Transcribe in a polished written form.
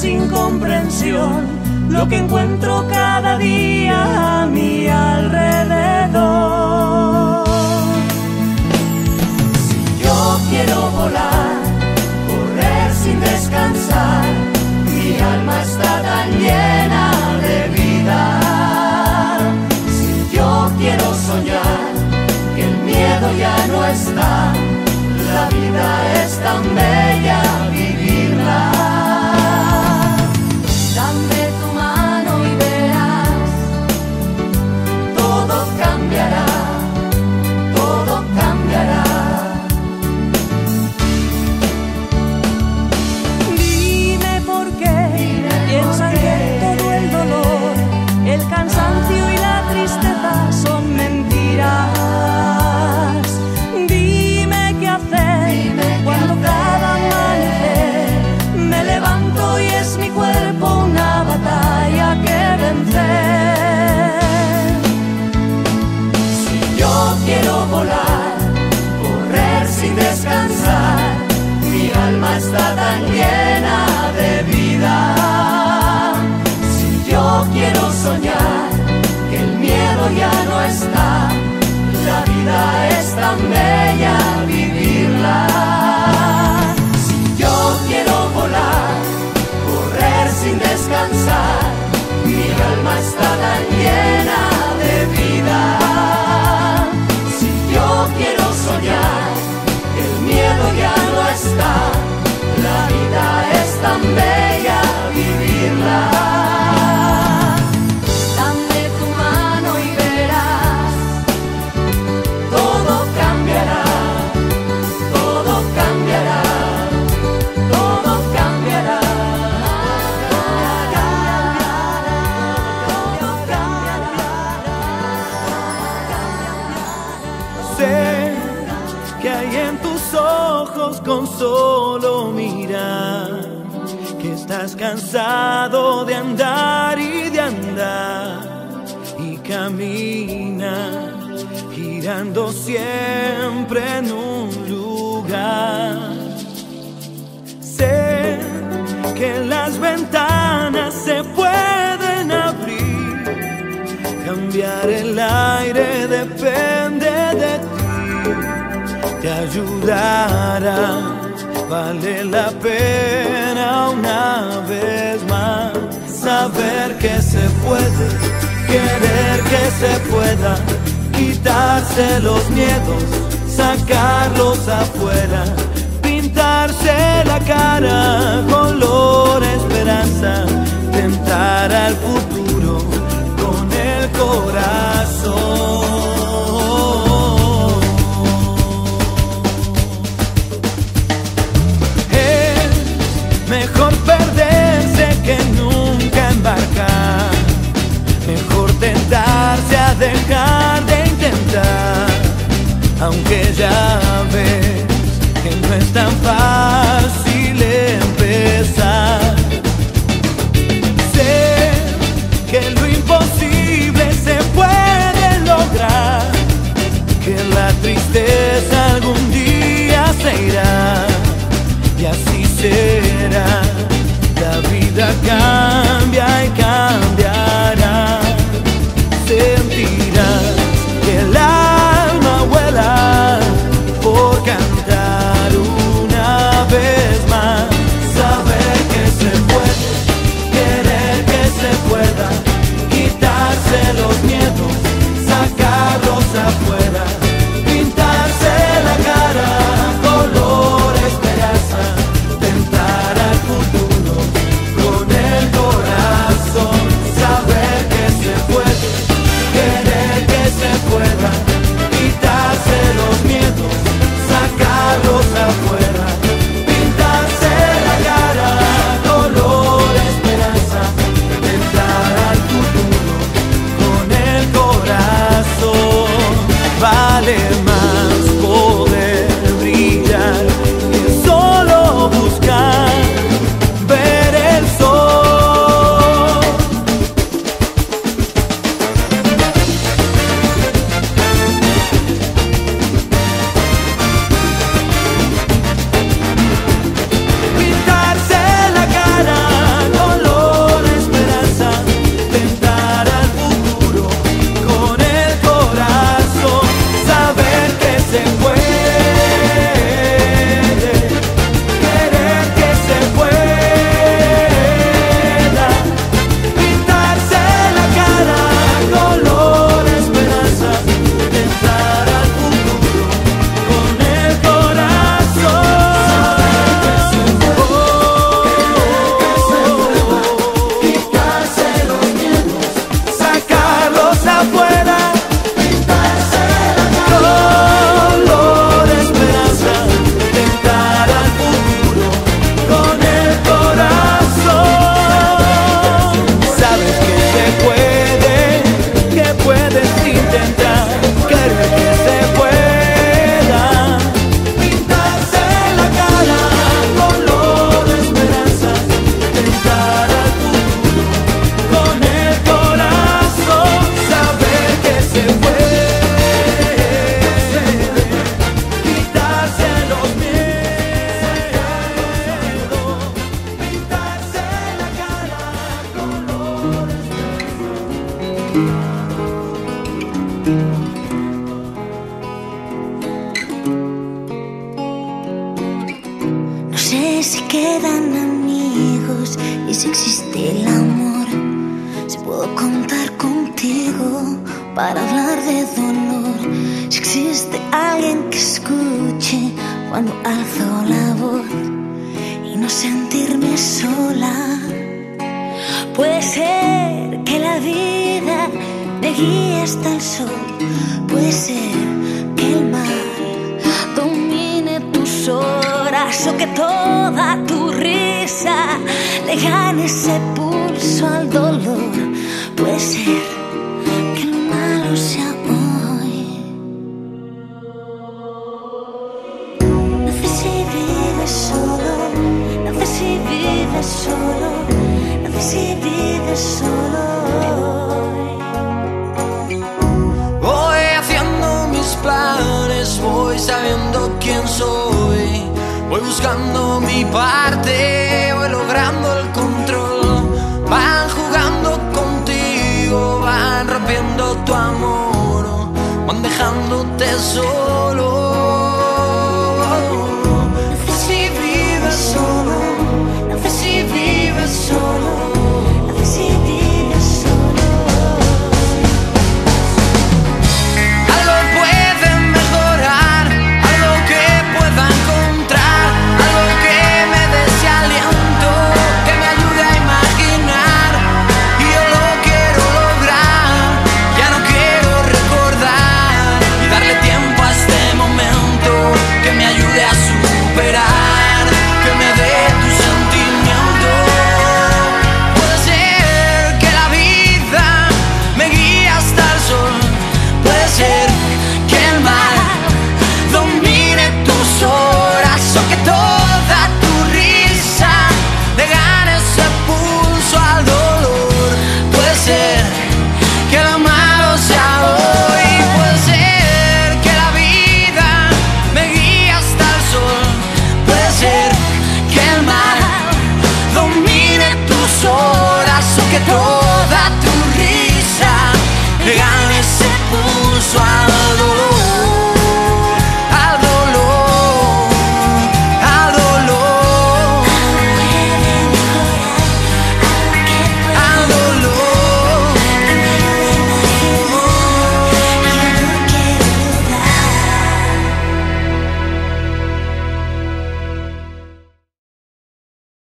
sin comprensión lo que encuentro cada día a mi alrededor. Si yo quiero volar, correr sin descansar, mi alma está tan llena de vida. Si yo quiero soñar, que el miedo ya no está, la vida es tan bella vivirla. Dame tu mano y verás, todo cambiará, todo cambiará. Dime por qué piensan que todo el dolor, el cansancio y la tristeza son mentiras. Cuando cada amanecer me levanto y es mi cuerpo una batalla que vencer. Si yo quiero volar, correr sin descansar, mi alma está tan llena de vida. Si yo quiero soñar, que el miedo ya no está, la vida es tan bella vivirla. Si yo quiero volar, correr sin descansar, mi alma está tan llena de vida. Si yo quiero soñar, que el miedo ya no está, la vida es tan bella vivirla. Con solo mirar que estás cansado de andar y de andar y camina girando siempre en un lugar. Sé que las ventanas se pueden abrir, cambiar el aire depende de ti. Te ayudará, vale la pena una vez más saber que se puede, querer que se pueda, quitarse los miedos, sacarlos afuera, pintarse la cara color esperanza, tentar al futuro con el corazón. Mejor perderse que nunca embarcar, mejor tentarse a dejar de intentar, aunque ya ves que no es tan fácil empezar. Sé que lo imposible se puede lograr, que la tristeza algún día se irá. Y así será, la vida cambia y cambiará. Sentirás que el alma vuela por No sé si quedan amigos y si existe el amor. Si puedo contar contigo para hablar de dolor. Si existe alguien que escuche cuando alzo la voz y no sentirme sola. Puede ser que la vida me guíe hasta el sol. Puede ser que el mar domine tus horas o que toda tu risa le gane ese pulso al dolor. Puede ser que lo malo sea hoy. No sé si vives solo, no sé si vives solo, no sé si vives solo. Voy haciendo mis planes, voy sabiendo quién soy, voy buscando mi parte, voy logrando el control. Van jugando contigo, van rompiendo tu amor, van dejándote solo. No sé si vives solo, no sé si vives solo, no sé si vives solo. Algo puede mejorar, algo que pueda encontrar, algo que me dé ese aliento, que me ayude a imaginar. Y yo lo quiero lograr, ya no quiero recordar y darle tiempo a este momento, que me ayude a superar, que me dé tu sentimiento. Puede ser que la vida me guíe hasta el sol, puede ser que el mar domine tus horas o que toda tu risa le gane ese pulso al dolor. Puede ser que el amado sea hoy, puede ser que la vida me guíe hasta el sol, puede ser que el mar domine tus horas o que toda tu risa le gane ese pulso al